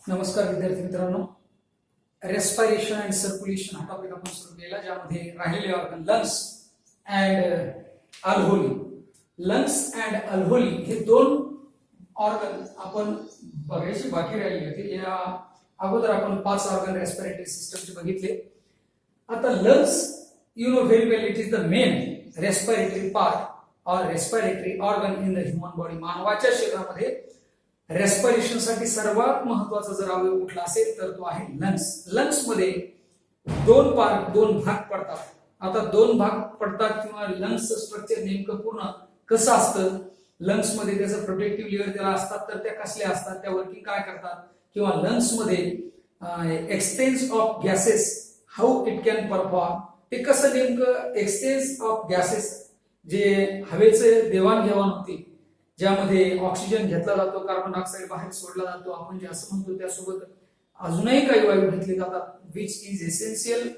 नमस्कार विद्यार्थी मित्रांनो. रेस्पिरेशन अँड सर्क्युलेशन हा टॉपिक आपण सुरू केला, ज्यामध्ये राहिलेले organ lungs and alveoli. Lungs and alveoli हे दोन ऑर्गन आपण बघायची बाकी राहिली होती. या अगोदर आपण 5 ऑर्गन रेस्पिरेटरी सिस्टमचे बघितले. आता lungs, you know very well, it is the main respiratory part और respiratory organ in the human body. मानवाच्या शरीरामध्ये रेस्पिरेशन साठी सर्वात महत्वाचा जर अवयव कुठला असेल तर तो आहे लंग्स. लंग्स मध्ये दोन भाग पडतात. आता दोन भाग पडतात किंवा लंग्स स्ट्रक्चर नेमकं पूर्ण कसं असतं, लंग्स मध्ये त्याचं प्रोटेक्टिव्ह लेअर त्याला असतात तर त्या कसल्या असतात, त्या वर्किंग काय करतात, किंवा लंग्स मध्ये exchange of gases how it can perform, ते कसं नेमकं एक्सचेंज ऑफ गॅसेस जे हवेचे देवाणघेवाण होते, ज्यामध्ये ऑक्सिजन घेतला जातो, कार्बन डायऑक्साईड बाहेर सोडला जातो, आपण जे असं म्हणतो त्यासोबत अजूनही काही वायू घेतले जातात, which is essential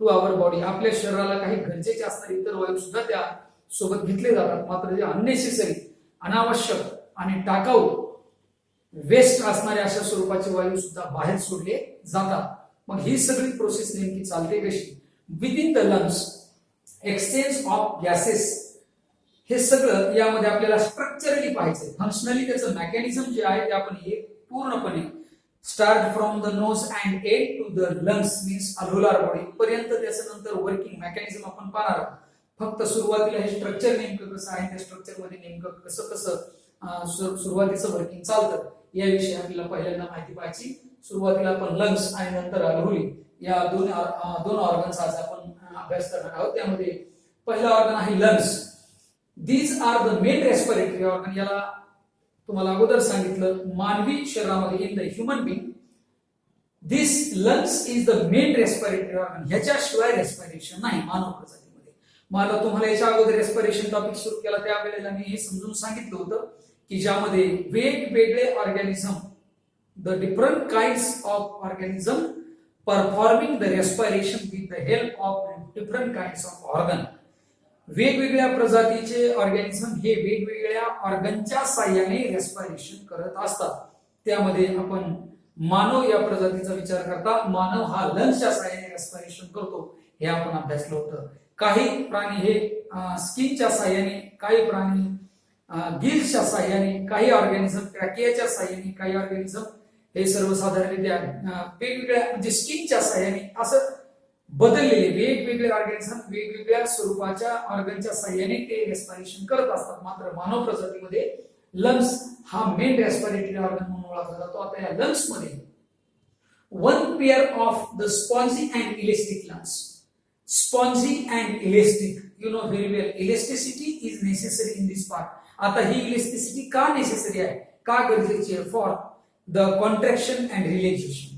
to our body. आपल्या शरीराला काही गरजेचे असणारे इतर वायू सुद्धा त्या सोबत घेतले जातात. मात्र जे अननेसेसरी, अनावश्यक आणि टाकाऊ वेस्ट असणारे अशा स्वरूपाचे वायू सुद्धा बाहेर सोडले जातात. मग ही सगळी प्रोसेस नेमकी चालते कशी? Within the lungs exchange of gases, हे सगळं यामध्ये आपल्याला स्ट्रक्चरली पाहायचंय. फंक्शनली त्याचं मेकॅनिझम जे आहे ते आपण हे पूर्णपणे start from the nose and end to the lungs means alveolar body पर्यंत त्याचं नंतर वर्किंग मेकॅनिझम आपण पाहणार आहोत. फक्त सुरुवातीला हे स्ट्रक्चर नेमकं कसं आहे, त्या स्ट्रक्चर मध्ये नेमकं कसं सुरुवातीचं वर्किंग चालतं याविषयी आपल्याला पहिल्यांदा माहिती पाहिजे. सुरुवातीला आपण लंग्स आणि नंतर अल्व्होली या दोन ऑर्गन्स आज आपण अभ्यास करणार आहोत. त्यामध्ये पहिला ऑर्गन आहे lungs. These are the main respiratory organ. याला तुम्हाला अगोदर सांगितलं, मानवी शरीरामध्ये in the human being this lungs is the main respiratory organ. ह्याच्याशिवाय रेस्पिरेशन नाही मानव प्रजातीमध्ये. मला तुम्हाला याच्या अगोदर रेस्पिरेशन टॉपिक सुरू केला त्यावेळेला मी हे समजून सांगितलं होतं की ज्यामध्ये वेगवेगळे organism, the different kinds of organism performing the respiration with the help of different kinds of organ. वेगवेगळ्या प्रजातीचे ऑर्गॅनिझम हे वेगवेगळ्या ऑर्गनच्या साह्याने रेस्पिरेशन करत असतात. त्यामध्ये आपण मानव या प्रजातीचा विचार करता मानव हा लंग्सच्या साह्याने रेस्पिरेशन करतो हे आपण अभ्यासलं होतं. काही प्राणी हे स्किनच्या साह्याने, काही प्राणी गिल्सच्या साह्याने, काही ऑर्गॅनिझम ट्रॅकियाच्या साह्याने, काही ऑर्गॅनिझम हे सर्वसाधारणरित्या वेगवेगळ्या म्हणजे स्किनच्या साह्याने असं बदललेले वेगवेगळे ऑर्गॅनिझम वेगवेगळ्या स्वरूपाच्या ऑर्गनच्या साह्याने ते रेस्पिरेशन करत असतात. मात्र मानव प्रजातीमध्ये लंग्स हा मेन रेस्पिरेटरी ऑर्गन म्हणून ओळखला जातो. आता या लंग्स मध्ये one pair of the spongy and elastic lungs. Spongy and elastic, you know very well, elasticity is necessary in this part. आता ही इलेस्टिसिटी का नेसेसरी आहे, का गरजेची आहे? For the contraction and relaxation.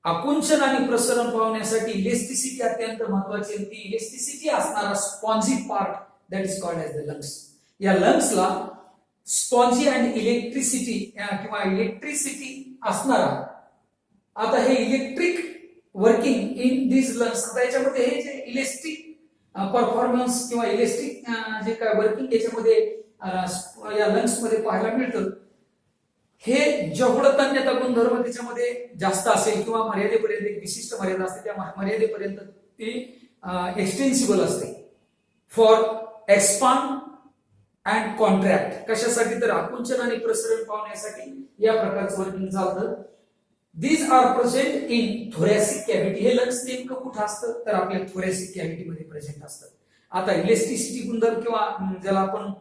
आकुंचन आणि प्रसरण पावण्यासाठी इलेस्टिसिटी अत्यंत महत्वाची आहे. ती इलेस्टिसिटी असणारा spongy part that is called as the lungs. या लंग्सला स्पॉन्जी अँड इलेक्ट्रिसिटी किंवा इलेक्ट्रिसिटी असणारा, आता हे electric working in this lungs. आता याच्यामध्ये हे जे इलेक्ट्रिक परफॉर्मन्स किंवा इलेक्ट्रिक जे काय वर्किंग याच्यामध्ये या लंग्स मध्ये पाहायला मिळतं. हे जेवढं तन्यता गुणधर्म त्याच्यामध्ये जास्त असेल किंवा मर्यादेपर्यंत एक विशिष्ट मर्यादा असते, त्या मर्यादेपर्यंत ती एक्सटेन्सिबल असते. फॉर एक्सपांड अँड कॉन्ट्रॅक्ट, कशासाठी तर आकुंचन आणि प्रसरण पावण्यासाठी या प्रकारचं वर्किंग चालतं. These are present in thoracic cavity. हे लंग्स नेमकं कुठं असतं तर आपल्या थोरॅसिक कॅव्हिटी मध्ये प्रेझेंट असतं. आता इलेस्टिसिटी गुणधर्म किंवा ज्याला आपण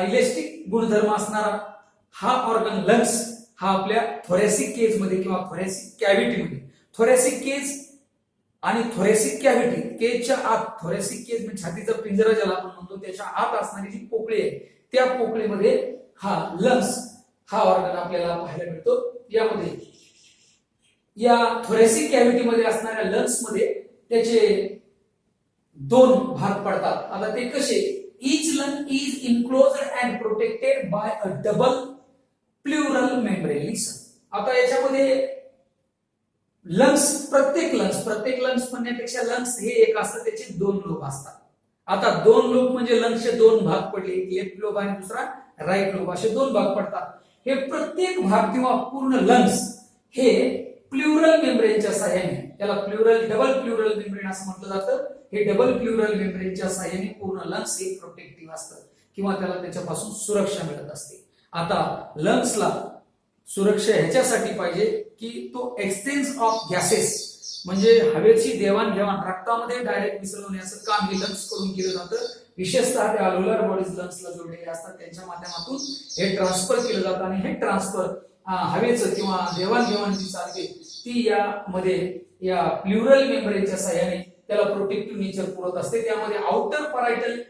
इलेस्टिक गुणधर्म असणारा हा ऑर्गन लंग्स हा आपल्या थोरॅसिक केज मध्ये किंवा थोरॅसिक कॅव्हिटी मध्ये, थोरॅसिक केज आणि थोरॅसिक कॅव्हिटी, केजच्या आत, थोरॅसिक केज म्हणजे छातीचा पिंजरा ज्याला आपण म्हणतो त्याच्या आत असणारी जी पोकळी आहे त्या पोकळीमध्ये हा लंग्स हा ऑर्गन आपल्याला पाहायला मिळतो. यामध्ये या थोरॅसिक कॅव्हिटी मध्ये असणाऱ्या लंग्स मध्ये त्याचे दोन भाग पडतात. आता ते कसे? Each lung is enclosed and protected by a double pleural membrane. आता याच्यामध्ये प्रत्येक लंग्स म्हणण्यापेक्षा लंग्स हे एक असतं, त्याचे दोन लोब असतात. आता दोन लोब म्हणजे लंग्सचे दोन भाग पडले, एक लेफ्ट लोब आणि दुसरा राईट लोब, असे दोन भाग पडतात. हे प्रत्येक भाग किंवा पूर्ण लंग्स हे प्लुरल मेम्ब्रेनच्या साहाय्याने, त्याला डबल प्लुरल मेम्ब्रेन असं म्हटलं जातं, हे डबल प्लुरल मेम्ब्रेनच्या साहाय्याने पूर्ण लंग्स हे प्रोटेक्टिव्ह असतं किंवा त्याला त्याच्यापासून सुरक्षा मिळत असते. आता लंग्सला सुरक्षा ह्याच्यासाठी पाहिजे की तो एक्सचेंज ऑफ गॅसेस म्हणजे हवेची देवाणघेवाण रक्तामध्ये डायरेक्ट मिसळवण्याचं काम हे लंग्स करून केलं जातं. विशेषतः त्या अल्व्होलार बॉडीज लंग्सला जोडलेले असतात, त्यांच्या माध्यमातून हे ट्रान्सफर केलं जातं आणि हे ट्रान्सफर हवेचं किंवा देवाणघेवाण जी चालते ती या प्लुरल मेम्ब्रेनच्या साहाय्याने त्याला प्रोटेक्टिव्ह नेचर पुरवत असते. त्यामध्ये आउटर परायटल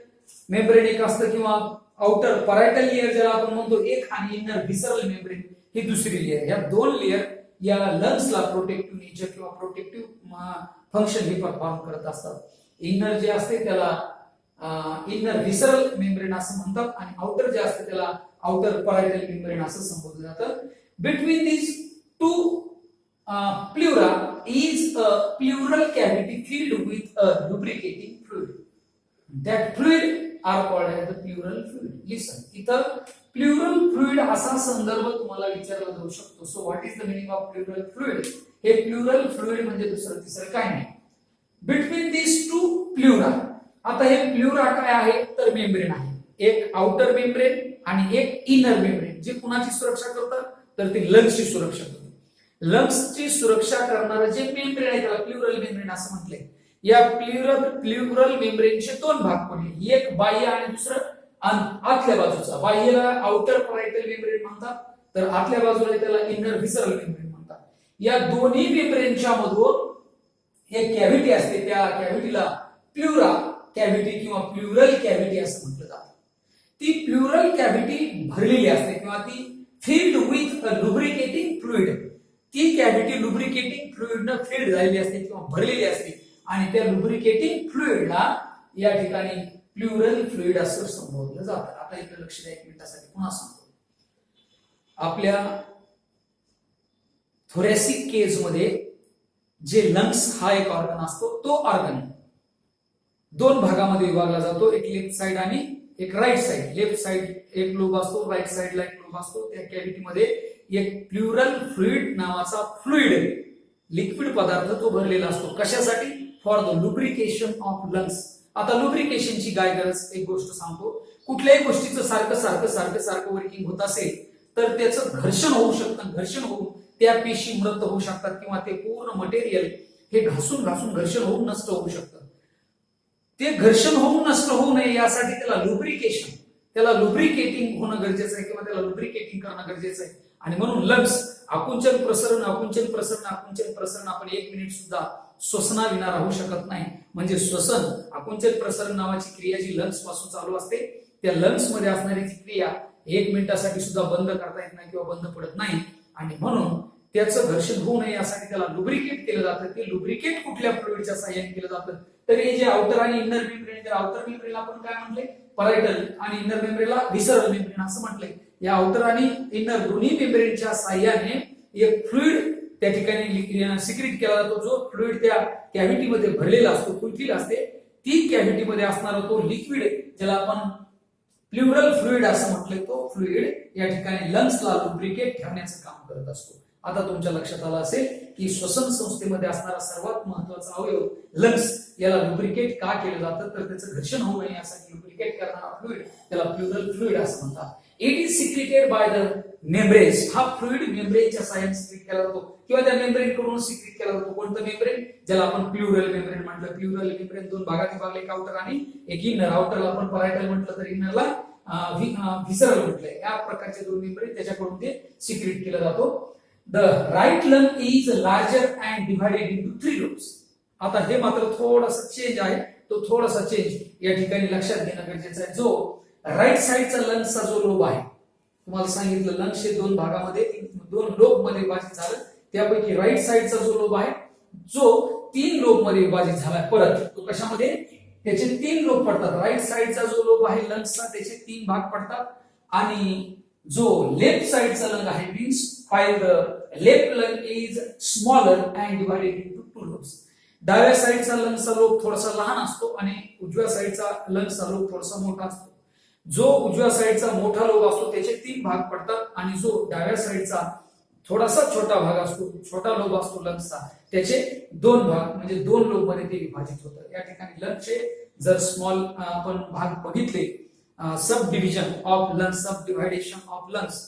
मेम्ब्रेन एक असतं किंवा आउटर परायटल लेअर ज्याला आपण म्हणतो एक, आणि इनर व्हिसरल मेम्ब्रेन ही दुसरी लेअर. या दोन लेअर या लंग्सला प्रोटेक्टिव्ह नेचर किंवा प्रोटेक्टिव्ह फंक्शन ही परफॉर्म करत असतात. इनर जे असते त्याला इनर व्हिसरल मेम्ब्रेन असं म्हणतात आणि आउटर जे असते त्याला आउटर परायटल मेम्ब्रेन असं संबोधलं जातं. Between these two pleura is a pleural cavity filled with a lubricating fluid. That fluid are called as the pleural fluid. Listen, इथं प्लुरल फ्लुइड असा संदर्भ तुम्हाला विचारला जाऊ शकतो. So what is the meaning of plural fluid? हे plural fluid म्हणजे दुसरं तिसरं काय नाही. बिटवीन दिस टू प्लुरा, आता हे प्लुरा काय आहे तर मेम्ब्रेन आहे, एक आउटर मेम्ब्रेन आणि एक इनर मेम्ब्रेन, जे कुणाची सुरक्षा करतं तर ते लंग्सची सुरक्षा करतं. लंग्सची सुरक्षा करणारं जे मेम्ब्रेन आहे त्याला प्लुरल मेम्ब्रेन असं म्हटलंय. या प्लुरल मेम्ब्रेनचे दोन भाग पडले, एक बाह्य आणि दुसरं आतल्या बाजूचा. बाह्यला आउटर परायटल मेम्ब्रेन म्हणतात, तर आतल्या बाजूला त्याला इनर व्हिसरल मेम्ब्रेन म्हणतात. या दोन्ही मेम्ब्रेनच्या मधून एक कॅव्हिटी असते, त्या कॅव्हिटीला प्लुरा कॅव्हिटी किंवा प्लुरल कॅव्हिटी असं म्हटलं जातं. ती प्लुरल कॅव्हिटी भरलेली असते किंवा ती filled with a lubricating fluid. ती कॅव्हिटी लुब्रिकेटिंग फ्लुइडनं फिल्ड झालेली असते किंवा भरलेली असते आणि त्या लुब्रिकेटिंग फ्लुइडला या ठिकाणी प्लुरल फ्लुइड असं संबोधलं जातं. आता इकडे लक्ष द्या, एक मिनिटासाठी पुन्हा सांगतो. आपल्या थोरॅसिक केज मध्ये जे लंग्स हा एक ऑर्गन असतो, तो ऑर्गन दोन भागामध्ये विभागला जातो, एक लेफ्ट साइड आणि एक राईट साइड. लेफ्ट साइड एक लोब असतो, राईट साइडला एक लोब असतो. त्या कॅव्हिटीमध्ये एक प्लुरल फ्लुइड नावाचा फ्लुइड लिक्विड पदार्थ तो भरलेला असतो. कशासाठी? For the lubrication of lungs. आता लुब्रिकेशनची काय गरज, एक गोष्ट सांगतो. कुठल्याही गोष्टीचं सारखं वर्किंग होत असेल तर त्याचं घर्षण होऊ शकतं. घर्षण होऊन त्या पेशी मृत होऊ शकतात किंवा ते पूर्ण मटेरियल हे घासून घर्षण होऊन नष्ट होऊ शकतं. ते घर्षण होऊन नष्ट होऊ नये यासाठी त्याला लुब्रिकेटिंग होणं गरजेचं आहे किंवा त्याला लुब्रिकेटिंग करणं गरजेचं आहे. आणि म्हणून लंग्स आकुंचन प्रसरण आपण 1 मिनिट सुद्धा श्वसनाविना राहू शकत नाही. म्हणजे श्वसन आकुंचन प्रसरण नावाची क्रिया जी लंग्स पासून चालू असते, त्या लंग्स मध्ये असणारी जी क्रिया 1 मिनिटासाठी सुद्धा बंद करता येत नाही किंवा बंद पडत नाही. आणि म्हणून त्याचं घर्षण होऊ नये यासाठी त्याला लुब्रिकेट केलं जातं. ते लुब्रिकेट कुठल्या फ्लुइडच्या साहाय्याने केलं जातं तर हे जे आउटर आणि इनर मेम्ब्रेन, त्या आउटर मेम्ब्रेनला आपण काय म्हटले परायटल आणि इनर मेम्ब्रेनला व्हिसरल मेम्ब्रेन असं म्हटलंय. या आउटर आणि इनर दोन्ही मेम्ब्रेनच्या साहाय्याने एक फ्लुइड त्या ठिकाणी सिक्रेट केला जातो, जो फ्लुइड त्या कॅव्हिटीमध्ये भरलेला असतो, फुलफिल असते. ती कॅव्हिटीमध्ये असणारा तो लिक्विड ज्याला आपण प्लुरल फ्लुइड असं म्हटलंय, तो फ्लुइड या ठिकाणी लंग्सला लुब्रिकेट ठेवण्याचं काम करत असतो. आता तुमच्या लक्षात आलं असेल की श्वसन संस्थेमध्ये असणारा सर्वात महत्वाचा अवयव लंग्स, याला लुब्रिकेट का केलं जातं तर त्याचं घर्षण होऊ नये यासाठी लुब्रिकेट करणारा फ्लुइड त्याला प्लुरल फ्लुइड असं म्हणतात. It is secreted by the membranes. हा फ्लुइड मेम्ब्रेनच्या साहाय्याने सिक्रेट केला जातो किंवा त्या मेम्ब्रेन कडून सिक्रेट केला जातो. कोणतं मेम्ब्रेन? ज्याला आपण प्लुरल मेम्ब्रेन म्हटलं. प्लुरल मेम्ब्रेन दोन भागात विभागले, एक आउटर आणि एक इनर. आउटरला आपण परायटल म्हटलं तर इनरला व्हिसरल म्हटलंय. या प्रकारचे दोन मेम्ब्रेन त्याच्याकडून ते सिक्रेट केला जातो. The right lung is larger and divided into 3 loops. आता हे मात्र थोडासा चेंज आहे, तो थोडासा चेंज या ठिकाणी लक्षात घेणं गरजेचं आहे. जो राईट साइडचा लंग्सचा जो लोब आहे, तुम्हाला सांगितलं लंग्स हे दोन भागामध्ये, दोन लोब मध्ये विभाजित झालं. त्यापैकी राईट साइडचा जो लोब आहे, जो 3 लोब मध्ये विभाजित झालाय. परत तो कशामध्ये? त्याचे 3 लोब पडतात. राईट साइडचा जो लोब आहे लंग्सचा, त्याचे 3 भाग पडतात. आणि जो लेफ्ट साइडचा लंग आहे, means while the left lung is smaller and divided into 2 lobes. डाव्या साइडचा लंगचा लोब थोडासा लहान असतो आणि उजव्या साइडचा लंगचा लोब थोडासा मोठा असतो. जो उजव्या साइडचा मोठा लोब असतो त्याचे 3 भाग पडतात आणि जो डाव्या साइडचा थोडासा छोटा भाग असतो, छोटा लोब असतो लंग्सचा, त्याचे दोन भाग म्हणजे दोन लोब मध्ये ते विभाजित होतं. या ठिकाणी लंग्सचे जर स्मॉल आपण भाग बघितले, sub division of lungs, sub dividation of lungs,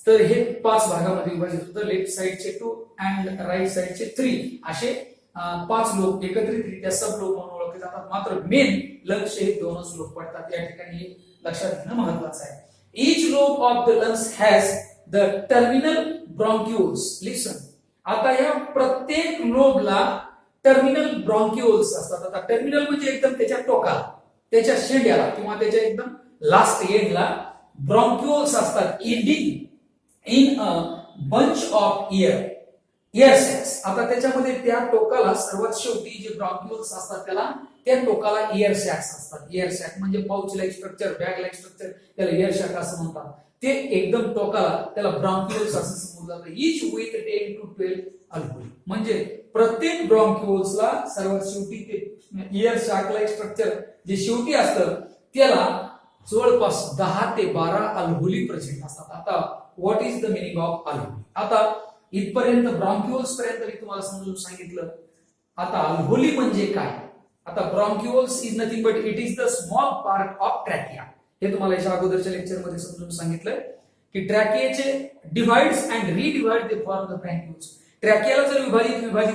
तर हे 5 भागामध्ये विभाजित होतं. लेफ्ट साइडचे 2 अँड राईट साइडचे 3 असे 5 लोब एकत्रितरित्या सब लोब म्हणून ओळखले जातात. मात्र मेन लंग्सचे हे दोनच लोब पडतात. या ठिकाणी लक्षात घेणं महत्त्वाचं आहे. Each lobe of the lungs has the terminal bronchioles. Listen. आता या प्रत्येक लोबला टर्मिनल ब्रॉन्क्युल्स असतात. आता टर्मिनल म्हणजे एकदम त्याच्या टोकाला, त्याच्या शेंड्याला किंवा त्याच्या एकदम लास्ट एंडला ब्रॉन्क्युल्स असतात, ending in a bunch of air sacs. आता त्याच्यामध्ये त्या टोकाला सर्वात शेवटी जे ब्रॉन्क्युल्स असतात त्याला त्या टोकाला एअर सॅक्स असतात. एअर सॅक म्हणजे pouch like structure, bag like structure, त्याला एअर सॅक असं म्हणतात. ते एकदम टोकाला त्याला ब्रॉन्क्युल्स असं समजलं जातं. Each with 10 to 12 अल्व्होली. म्हणजे प्रत्येक ब्रॉन्क्युल्सला सर्वात शेवटी ते एअर सॅक लाईक स्ट्रक्चर जे शेवटी असतं त्याला जवळपास 10 ते 12 अल्व्होली प्रेझेंट असतात. आता what is the meaning of alveoli? आता इथपर्यंत ब्रॉन्क्युल्स पर्यंत मी तुम्हाला समजून सांगितलं. आता अल्व्होली म्हणजे काय? आता bronchioles is nothing but it is the small part of trachea. हे तुम्हाला याच्या अगोदरच्या लेक्चर मध्ये समजून सांगितलंय की ट्रॅकियाचे divides and redivide they form the bronchioles. ट्रॅकियाला जर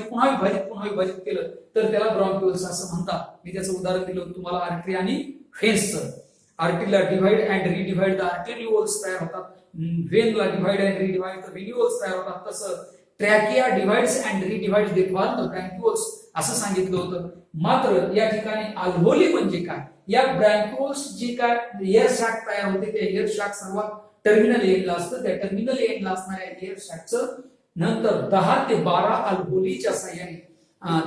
पुन्हा विभाजित केलं तर त्याला ब्रॉन्क्युल्स असं म्हणतात. मी त्याचं उदाहरण दिलं तुम्हाला आर्टरी आणि व्हेन्सचं. आर्टरीला डिव्हाइड अँड रिडिव्हाइड द आर्टेरिओल्स तयार होतात, व्हेनला डिव्हाइड अँड रिडिव्हाइड द व्हेन्युल्स तयार होतात. तसं trachea डिव्हाइड्स and redivide they form the ब्रॉन्क्युल्स असं सांगितलं होतं. मात्र या ठिकाणी अल्व्होली म्हणजे काय? या ब्रॉन्क्युल्स जे काय एअर सॅक तयार होते ते एअर सॅक सर्वात टर्मिनल एंडला असतं. त्या टर्मिनल एंडला असणाऱ्या एअर सॅकचं नंतर 10 ते 12 अल्व्होलीच्या साह्याने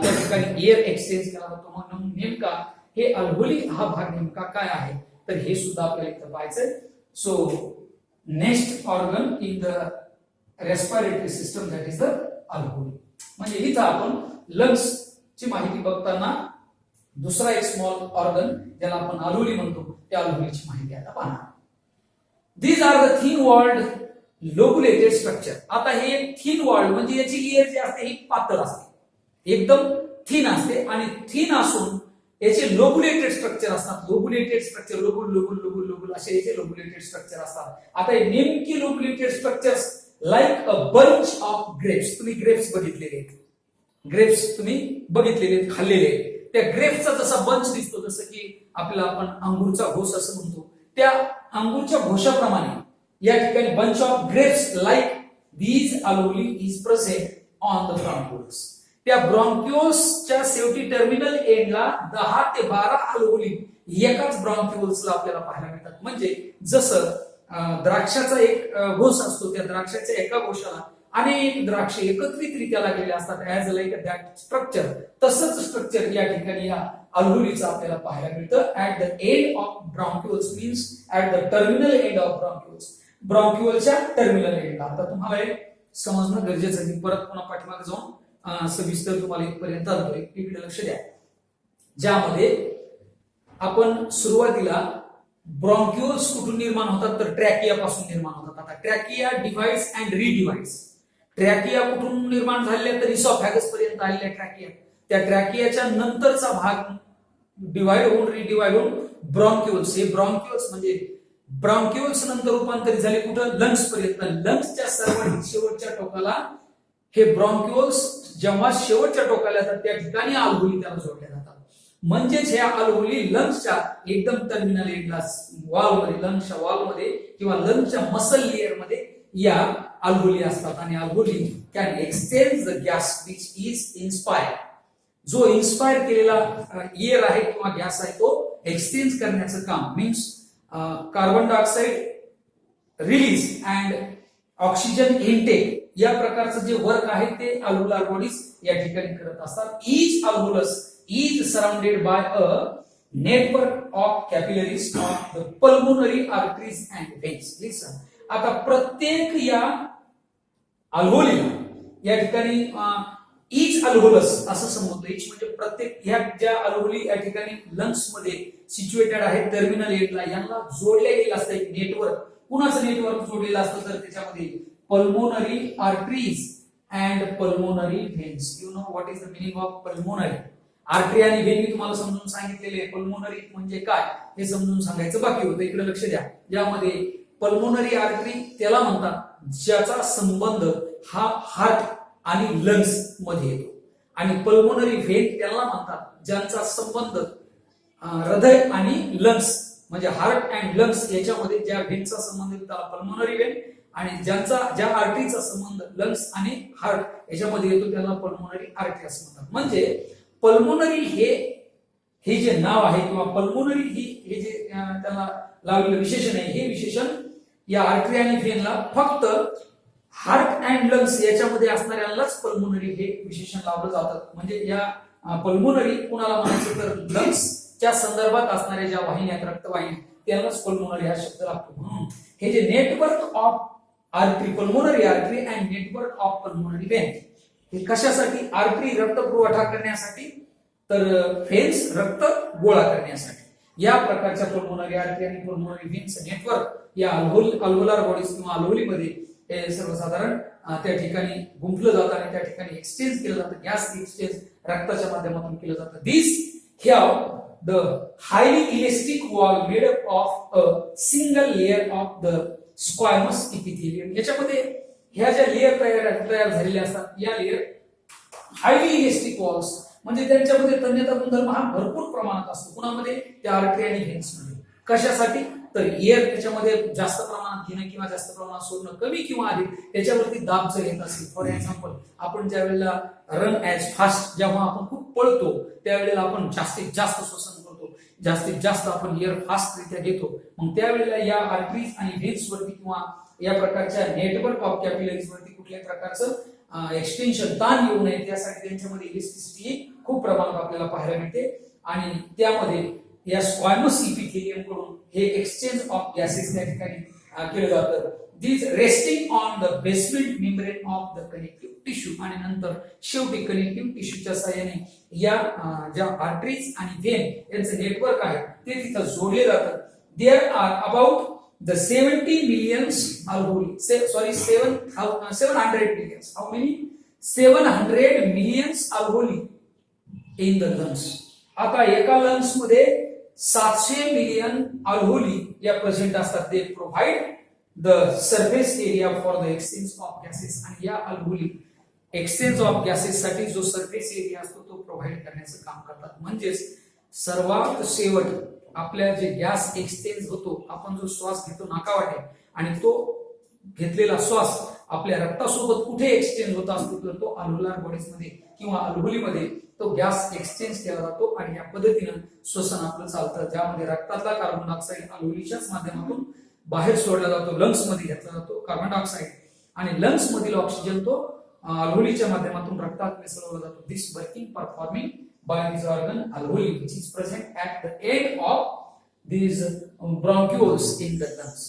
त्या ठिकाणी एअर एक्सचेंज केला जातो. मग नेमका हे अल्व्होली हा भाग नेमका काय आहे तर हे सुद्धा आपल्याला इथं पाहायचंय. So next organ in the respiratory system that is the alveoli. म्हणजे इथं आपण लंग्स ची माहिती बघताना दुसरा एक स्मॉल ऑर्गन ज्याला आपण अल्व्होली म्हणतो त्या अल्व्होलीची माहिती आता पाहणार. These are the thin walled lobulated structure. आता हे एक थिन वॉल्ड म्हणजे याची लेअर जी असते ही पातळ असते, एकदम थिन असते आणि थिन असून याचे लोबुलेटेड स्ट्रक्चर असतात. लोबुलेटेड स्ट्रक्चर लोबुल असे याचे लोबुलेटेड स्ट्रक्चर असतात. आता हे नेमकी lobulated structures like a bunch of grapes. तुम्ही ग्रेप्स बघितलेले आहेत, ग्रेप्स तुम्ही बघितलेले आहेत, खाल्लेले आहेत. त्या ग्रेप्सचा जसा बंच दिसतो, जसं की आपल्याला आपण अंगूरचा घोस असं म्हणतो, त्या अंगूरच्या घोशाप्रमाणे या ठिकाणी bunch of grapes like these alveoli is present on the bronchioles. त्या ब्रॉन्क्युल्सच्या शेवटी टर्मिनल एंडला 10 ते 12 अल्व्होली एकाच ब्रॉन्क्युल्सला आपल्याला पाहायला मिळतात. म्हणजे जसं द्राक्षाचा एक घोस असतो, त्या द्राक्षाच्या एका घोशाला अनेक द्राक्ष एकत्रितरित्या लागलेले असतात, ऍज लाईक दॅट स्ट्रक्चर. तसंच स्ट्रक्चर या ठिकाणी या अल्व्होलीचं आपल्याला पाहायला मिळतं. At the end of bronchioles means at the terminal end of bronchioles. ब्रॉन्क्युलच्या टर्मिनल एंडला. आता तुम्हाला हे समजणं गरजेचं आहे. परत पुन्हा पाठीमागे जाऊन सविस्तर तुम्हाला इथपर्यंत आणतोय. इकडे लक्ष द्या. ज्यामध्ये आपण सुरुवातीला ब्रॉन्क्युल्स कुठून निर्माण होतात तर ट्रॅकिया पासून निर्माण होतात. आता ट्रॅकिया डिव्हाइड्स अँड रिडिव्हाइड्स. ट्रॅकिया कुठून निर्माण झालेल्या तर इसॉफॅगस पर्यंत आलेल्या ट्रॅकिया. त्या ट्रॅकियाच्या नंतरचा भाग डिव्हाइड होऊन रिडिव्हाइड होऊन ब्रॉन्क्युल्स. हे ब्रॉन्क्युल्स म्हणजे ब्रॉन्क्युल्स नंतर रूपांतरित झाले कुठं लंग्स पर्यंत. लंग्सच्या सर्वात शेवटच्या टोकाला हे ब्रॉन्क्युल्स जेव्हा शेवटच्या टोकाला येतात त्या ठिकाणी अल्व्होली त्याला जोडल्या जातात. म्हणजेच ह्या अल्व्होली लंग्सच्या एकदम टर्मिनल एंडला वॉलमध्ये, लंग्सच्या वॉलमध्ये किंवा लंग्सच्या मसल लेअर मध्ये या अल्व्होली असतात. आणि alveoli can exchange the gas which is inspire. जो इन्स्पायर केलेला एअर आहे किंवा गॅस आहे तो एक्सचेंज करण्याचं काम means carbon dioxide release and oxygen intake या प्रकारचं जे वर्क आहे ते अल्व्होलार बॉडीज या ठिकाणी करत असतात. Each alveolus is surrounded by a network of capillaries of the pulmonary arteries and veins. Listen. आता प्रत्येक या अल्व्होलीला या ठिकाणी ईच अल्व्होलस असं समजतो. ईच म्हणजे प्रत्येक ह्या ज्या अल्व्होली या ठिकाणी लंग्स मध्ये सिच्युएटेड आहेत टर्मिनल एंडला, यांना जोडले गेलेलं असतं एक नेटवर्क. कुणाचं नेटवर्क जोडलेलं असतं तर त्याच्यामध्ये pulmonary arteries and pulmonary veins. You know what is the meaning of pulmonary? Artery आणि व्हेन मी तुम्हाला समजून सांगितलेले आहे. पल्मोनरी म्हणजे काय हे समजून सांगायचं बाकी होतं. इकडे लक्ष द्या. यामध्ये पल्मोनरी आर्टरी त्याला म्हणतात ज्याचा संबंध हा हार्ट आणि लंग्स मध्ये येतो, आणि पल्मोनरी व्हेन त्याला म्हणतात ज्यांचा संबंध हृदय आणि लंग्स म्हणजे हार्ट अँड लंग्स याच्यामध्ये ज्या व्हेनचा संबंध येतो त्याला पल्मोनरी व्हेन, आणि ज्या आर्टरीचा संबंध लंग्स आणि हार्ट याच्यामध्ये येतो त्याला पल्मोनरी आर्टरी असं म्हणतात. म्हणजे पल्मोनरी हे जे नाव आहे किंवा पल्मोनरी हे जे त्याला लावलेलं विशेषण आहे, हे विशेषण या आर्टरी आणि व्हेनला फक्त हार्ट अँड लंग्स याच्यामध्ये असणाऱ्यालाच पल्मोनरी हे विशेषण लावलं जातं. म्हणजे या पल्मोनरी कुणाला म्हणायचं तर लंग्सच्या संदर्भात असणाऱ्या ज्या वाहिन्या आहेत, रक्तवाहिन्या, त्यालाच पल्मोनरी हा शब्द लागतो. म्हणून हे जे network of artery, pulmonary artery and network of pulmonary when, हे कशासाठी? आर्टरी रक्त पुरवठा करण्यासाठी, तर व्हेन्स रक्त गोळा करण्यासाठी. या प्रकारच्या पल्मोनरी आर्टरी आणि पल्मोनरी व्हेन्स नेटवर्क या अल्व्होलार बॉडीज किंवा अल्व्होलीमध्ये हे सर्वसाधारण त्या ठिकाणी गुंफलं जातं आणि त्या ठिकाणी एक्सचेंज केलं जातं. गॅस एक्सचेंज रक्ताच्या माध्यमातून केलं जातं. दिस have the highly elastic wall made up of a single layer of the squamous epithelium. याच्यामध्ये ह्या ज्या लेयर तयार झालेल्या असतात, या लेयर हायली इलेस्टिक वॉल्स म्हणजे त्यांच्यामध्ये तन्यता गुणधर्म हा भरपूर प्रमाणात असतो. कुणामध्ये? त्या आर्टरी आणि व्हेन्स मध्ये. कशासाठी? तर एअर त्याच्यामध्ये जास्त प्रमाणात घेणं किंवा जास्त प्रमाणात सोडणं, कमी किंवा अधिक त्याच्यावरती दाब जर येत असेल. फॉर एक्झाम्पल, आपण ज्या वेळेला रन ऍज फास्ट, जेव्हा आपण खूप पळतो त्यावेळेला आपण जास्तीत जास्त श्वसन करतो, जास्तीत जास्त आपण एअर फास्ट रित्या घेतो. मग त्यावेळेला या आर्टरीज आणि व्हेन्स वरती किंवा या प्रकारच्या नेटवर्क ऑफ कॅपिलरीज वरती कुठल्याही प्रकारचं एक्सटेन्शन, ताण येऊ नये त्यासाठी त्यांच्यामध्ये इलेस्टिसिटी खूप प्रमाणात आपल्याला पाहायला मिळते. आणि त्यामध्ये या स्क्वॅमस इपिथेलियम कडून हे एक्सचेंज ऑफ गॅसेस त्या ठिकाणी केलं जातं. This resting on the basement membrane of the connective tissue, आणि नंतर शेवटी कनेक्टिव्ह टिश्यूच्या साहाय्याने या ज्या आर्टरीज आणि व्हेन यांचं नेटवर्क आहे ते तिथं जोडले जातं. There are about the 70 millions alveoli, 700 millions. How many? 700 millions alveoli in the lungs. आता एका लंग्स मध्ये 700 मिलियन alveoli या प्रेझेंट असतात. ते provide the surface area for the exchange of gases, आणि या alveoli एक्सचेंज ऑफ गॅसेस साठी जो सरफेस एरिया असतो तो प्रोव्हाइड करण्याचं काम करतात. म्हणजेच सर्वात शेवट आपल्या जे गॅस एक्सचेंज होतो, आपण जो श्वास घेतो नाकावाटे, आणि तो घेतलेला श्वास आपल्या रक्तासोबत कुठे एक्सचेंज होत असतो तर तो अल्व्होलार बॉडीज मध्ये किंवा अल्व्होलीमध्ये तो गॅस एक्सचेंज केला जातो. आणि या पद्धतीनं श्वसन आपलं चालतं, ज्यामध्ये रक्तातला कार्बन डायऑक्साईड अल्व्होलीच्याच माध्यमातून बाहेर सोडला जातो, लंग्स मध्ये घेतला जातो कार्बन डायऑक्साईड, आणि लंग्स मधील ऑक्सिजन तो अल्व्होलीच्या माध्यमातून रक्तात मिसळवला जातो. This working performing by this organ alveoli, which is present at the end of these bronchioles in the lungs.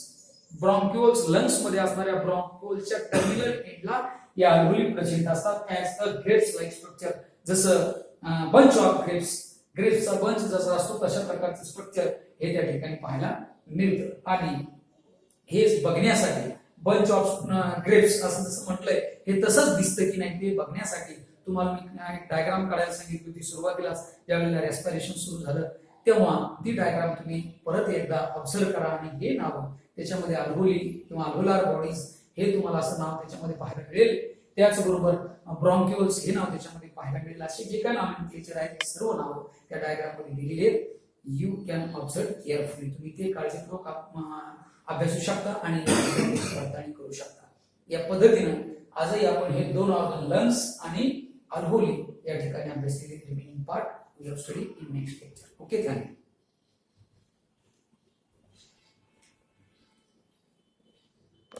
Bronchioles lungs मध्ये असणाऱ्या bronchioleच्या टर्मिनल एंडला या alveoli प्रेझेंट असतात as a grapes like structure. जसं bunch of grapesचा बंच जसा असतो तशा प्रकारचं स्ट्रक्चर हे त्या ठिकाणी पाहायला मिळतं. आणि हे बघण्यासाठी बंच ऑफ ग्रेप्स असं जसं म्हटलंय, हे तसंच दिसतं की नाही ते बघण्यासाठी तुम्हाला मी एक डायग्राम काढायला सांगितली होती सुरुवातीला, ज्यावेळेला रेस्पिरेशन सुरू झालं तेव्हा ती डायग्राम तुम्ही परत एकदा ऑब्झर्व करा. आणि हे नाव त्याच्यामध्ये अल्व्होली किंवा अल्व्होलार बॉडीज हे तुम्हाला असं नाव त्याच्यामध्ये पाहायला मिळेल. त्याचबरोबर ब्रॉन्क्युल्स हे नाव त्याच्यामध्ये पाहायला मिळेल. असे जे काय नॉमेनक्लेचर आहेत ते सर्व नाव त्या डायग्राम मध्ये दिलेले आहेत. You can observe carefully. तुम्ही ते काळजीपूर्वक अभ्यासू शकता आणि करू शकता. या पद्धतीनं आजही आपण हे दोन ऑर्गन लंग्स आणि अल्व्होली या ठिकाणी अभ्यास केले. Remaining part we have study in next lecture. Okay, thank you.